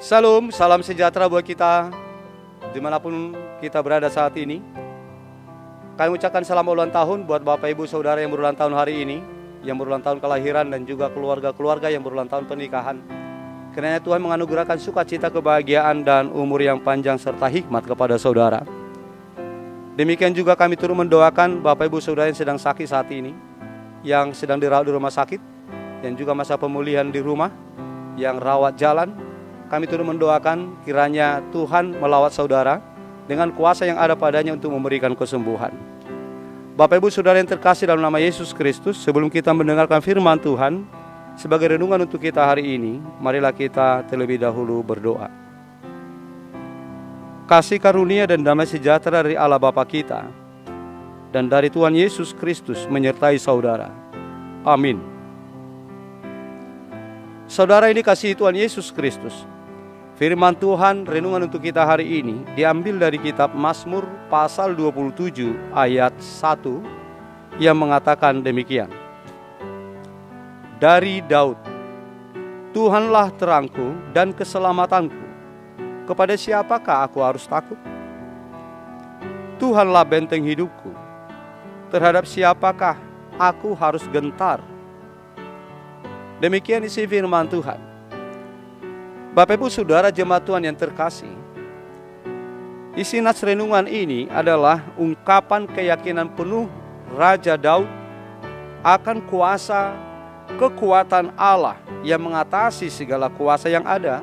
Salam, salam sejahtera buat kita dimanapun kita berada saat ini. Kami ucapkan salam ulang tahun buat Bapak Ibu Saudara yang berulang tahun hari ini, yang berulang tahun kelahiran dan juga keluarga-keluarga yang berulang tahun pernikahan. Kiranya Tuhan menganugerahkan sukacita, kebahagiaan dan umur yang panjang serta hikmat kepada saudara. Demikian juga kami turut mendoakan Bapak Ibu Saudara yang sedang sakit saat ini, yang sedang dirawat di rumah sakit, dan juga masa pemulihan di rumah, yang rawat jalan. Kami turut mendoakan kiranya Tuhan melawat saudara dengan kuasa yang ada padanya untuk memberikan kesembuhan. Bapak Ibu Saudara yang terkasih dalam nama Yesus Kristus, sebelum kita mendengarkan firman Tuhan sebagai renungan untuk kita hari ini, marilah kita terlebih dahulu berdoa. Kasih karunia dan damai sejahtera dari Allah Bapa kita dan dari Tuhan Yesus Kristus menyertai saudara. Amin. Saudara ini kasih Tuhan Yesus Kristus. Firman Tuhan renungan untuk kita hari ini diambil dari kitab Mazmur pasal 27 ayat 1 yang mengatakan demikian. Dari Daud, Tuhanlah terangku dan keselamatanku. Kepada siapakah aku harus takut? Tuhanlah benteng hidupku. Terhadap siapakah aku harus gentar? Demikian isi firman Tuhan. Bapak Ibu Saudara jemaat Tuhan yang terkasih, isi nas renungan ini adalah ungkapan keyakinan penuh Raja Daud akan kuasa kekuatan Allah yang mengatasi segala kuasa yang ada,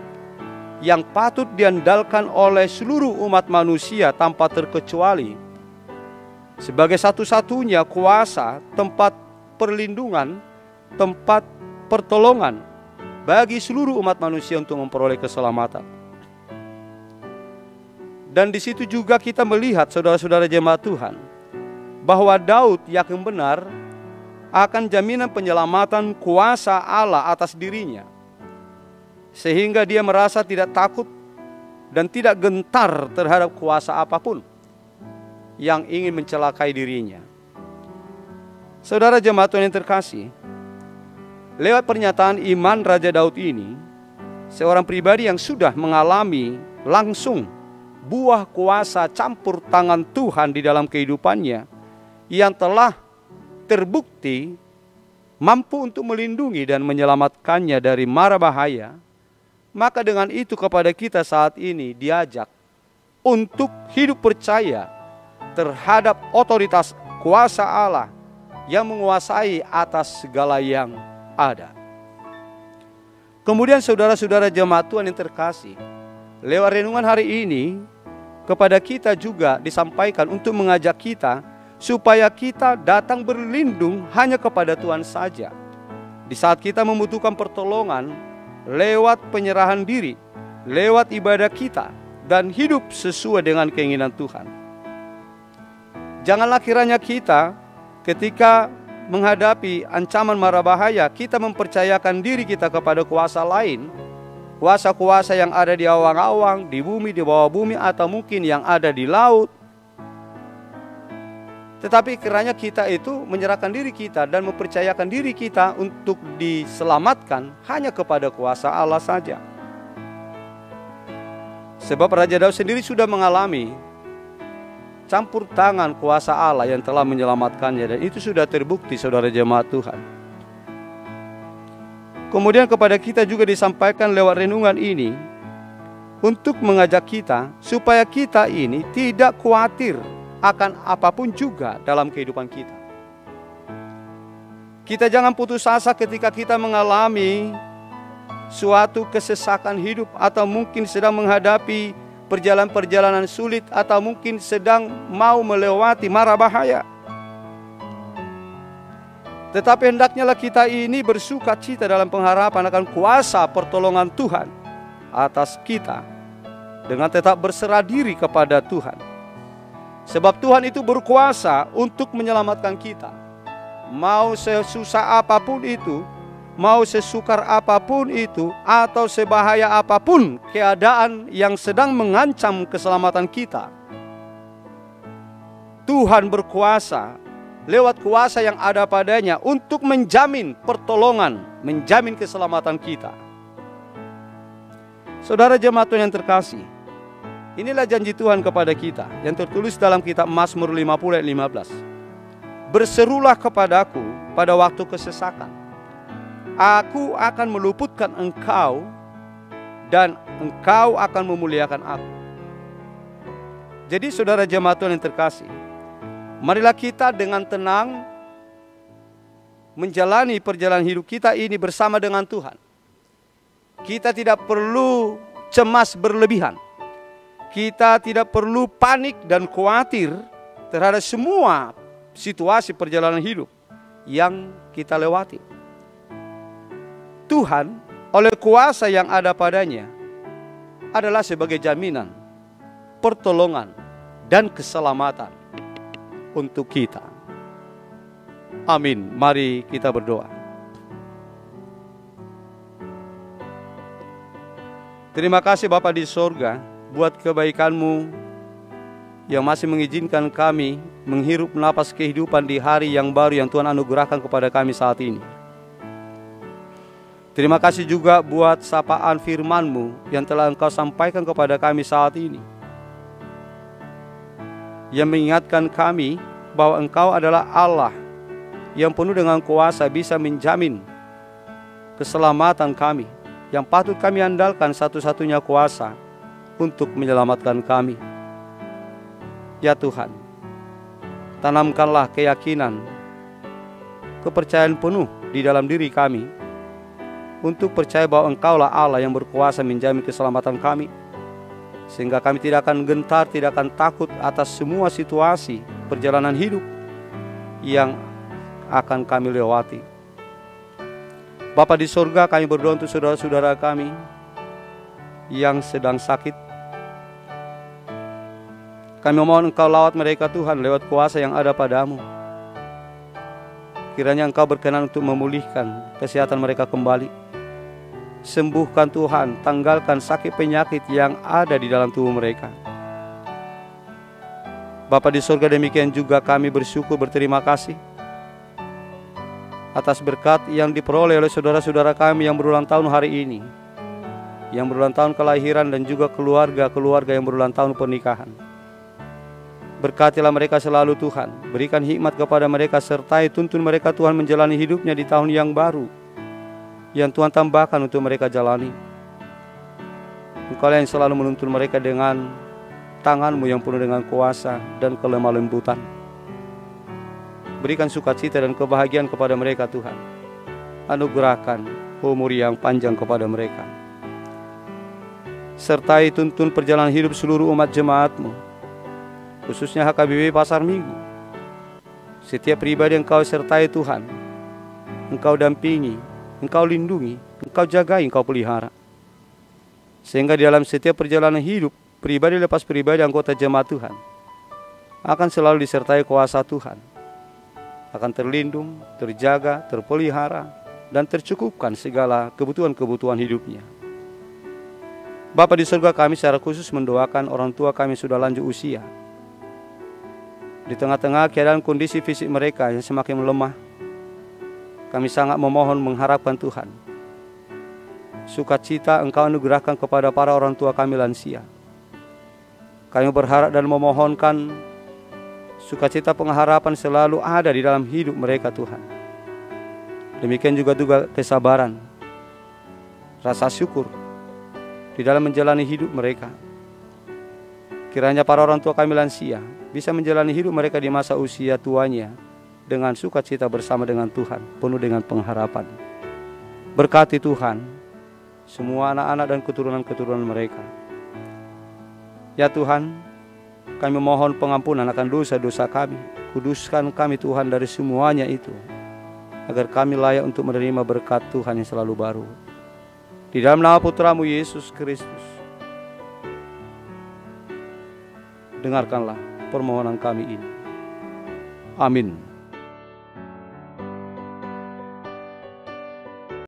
yang patut diandalkan oleh seluruh umat manusia tanpa terkecuali, sebagai satu-satunya kuasa, tempat perlindungan, tempat pertolongan bagi seluruh umat manusia untuk memperoleh keselamatan. Dan di situ juga kita melihat saudara-saudara jemaat Tuhan, bahwa Daud yakin benar akan jaminan penyelamatan kuasa Allah atas dirinya, sehingga dia merasa tidak takut dan tidak gentar terhadap kuasa apapun yang ingin mencelakai dirinya. Saudara jemaat Tuhan yang terkasih, lewat pernyataan iman Raja Daud ini, seorang pribadi yang sudah mengalami langsung buah kuasa campur tangan Tuhan di dalam kehidupannya, yang telah terbukti mampu untuk melindungi dan menyelamatkannya dari mara bahaya, maka dengan itu kepada kita saat ini diajak untuk hidup percaya terhadap otoritas kuasa Allah yang menguasai atas segala yang ada. Kemudian saudara-saudara jemaat Tuhan yang terkasih, lewat renungan hari ini kepada kita juga disampaikan untuk mengajak kita supaya kita datang berlindung hanya kepada Tuhan saja. Di saat kita membutuhkan pertolongan, lewat penyerahan diri, lewat ibadah kita, dan hidup sesuai dengan keinginan Tuhan. Janganlah kiranya kita ketika menghadapi ancaman mara bahaya, kita mempercayakan diri kita kepada kuasa lain, kuasa-kuasa yang ada di awang-awang, di bumi, di bawah bumi, atau mungkin yang ada di laut. Tetapi kiranya kita itu menyerahkan diri kita dan mempercayakan diri kita untuk diselamatkan hanya kepada kuasa Allah saja. Sebab Raja Daud sendiri sudah mengalami campur tangan kuasa Allah yang telah menyelamatkannya, dan itu sudah terbukti saudara jemaat Tuhan. Kemudian kepada kita juga disampaikan lewat renungan ini untuk mengajak kita supaya kita ini tidak khawatir akan apapun juga dalam kehidupan kita. Kita jangan putus asa ketika kita mengalami suatu kesesakan hidup, atau mungkin sedang menghadapi perjalanan-perjalanan sulit, atau mungkin sedang mau melewati mara bahaya. Tetapi hendaknyalah kita ini bersuka cita dalam pengharapan akan kuasa pertolongan Tuhan atas kita, dengan tetap berserah diri kepada Tuhan. Sebab Tuhan itu berkuasa untuk menyelamatkan kita. Mau sesusah apapun itu, mau sesukar apapun itu, atau sebahaya apapun keadaan yang sedang mengancam keselamatan kita, Tuhan berkuasa lewat kuasa yang ada padanya untuk menjamin pertolongan, menjamin keselamatan kita. Saudara jemaat Tuhan yang terkasih, inilah janji Tuhan kepada kita yang tertulis dalam kitab Mazmur 50 ayat 15. Berserulah kepadaku pada waktu kesesakan. Aku akan meluputkan engkau dan engkau akan memuliakan aku. Jadi saudara jemaat Tuhan yang terkasih, marilah kita dengan tenang menjalani perjalanan hidup kita ini bersama dengan Tuhan. Kita tidak perlu cemas berlebihan. Kita tidak perlu panik dan khawatir terhadap semua situasi perjalanan hidup yang kita lewati. Tuhan oleh kuasa yang ada padanya adalah sebagai jaminan, pertolongan, dan keselamatan untuk kita. Amin. Mari kita berdoa. Terima kasih Bapa di sorga buat kebaikan-Mu yang masih mengizinkan kami menghirup napas kehidupan di hari yang baru yang Tuhan anugerahkan kepada kami saat ini. Terima kasih juga buat sapaan firman-Mu yang telah Engkau sampaikan kepada kami saat ini, yang mengingatkan kami bahwa Engkau adalah Allah yang penuh dengan kuasa bisa menjamin keselamatan kami, yang patut kami andalkan satu-satunya kuasa untuk menyelamatkan kami. Ya Tuhan, tanamkanlah keyakinan, kepercayaan penuh di dalam diri kami untuk percaya bahwa Engkaulah Allah yang berkuasa menjamin keselamatan kami, sehingga kami tidak akan gentar, tidak akan takut atas semua situasi perjalanan hidup yang akan kami lewati. Bapa di sorga, kami berdoa untuk saudara-saudara kami yang sedang sakit. Kami mohon Engkau lawat mereka Tuhan lewat kuasa yang ada padamu. Kiranya Engkau berkenan untuk memulihkan kesehatan mereka kembali. Sembuhkan Tuhan, tanggalkan sakit penyakit yang ada di dalam tubuh mereka. Bapa di surga, demikian juga kami bersyukur, berterima kasih atas berkat yang diperoleh oleh saudara-saudara kami yang berulang tahun hari ini, yang berulang tahun kelahiran, dan juga keluarga-keluarga yang berulang tahun pernikahan. Berkatilah mereka selalu Tuhan, berikan hikmat kepada mereka, sertai tuntun mereka Tuhan menjalani hidupnya di tahun yang baru yang Tuhan tambahkan untuk mereka jalani. Engkau yang selalu menuntun mereka dengan tangan-Mu yang penuh dengan kuasa dan kelemah lembutan. Berikan sukacita dan kebahagiaan kepada mereka Tuhan. Anugerahkan umur yang panjang kepada mereka. Sertai tuntun perjalanan hidup seluruh umat jemaat-Mu, khususnya HKBP Pasar Minggu. Setiap pribadi Engkau sertai Tuhan, Engkau dampingi, Engkau lindungi, Engkau jagai, Engkau pelihara. Sehingga di dalam setiap perjalanan hidup, pribadi lepas pribadi anggota jemaat Tuhan akan selalu disertai kuasa Tuhan, akan terlindung, terjaga, terpelihara, dan tercukupkan segala kebutuhan-kebutuhan hidupnya. Bapa di surga, kami secara khusus mendoakan orang tua kami sudah lanjut usia. Di tengah-tengah keadaan kondisi fisik mereka yang semakin melemah, kami sangat memohon mengharapkan Tuhan, sukacita Engkau anugerahkan kepada para orang tua kami lansia. Kami berharap dan memohonkan sukacita pengharapan selalu ada di dalam hidup mereka Tuhan. Demikian juga kesabaran, rasa syukur di dalam menjalani hidup mereka. Kiranya para orang tua kami lansia bisa menjalani hidup mereka di masa usia tuanya dengan sukacita bersama dengan Tuhan, penuh dengan pengharapan. Berkati Tuhan semua anak-anak dan keturunan-keturunan mereka. Ya Tuhan, kami mohon pengampunan akan dosa-dosa kami. Kuduskan kami Tuhan dari semuanya itu, agar kami layak untuk menerima berkat Tuhan yang selalu baru. Di dalam nama Putra-Mu Yesus Kristus, dengarkanlah permohonan kami ini. Amin.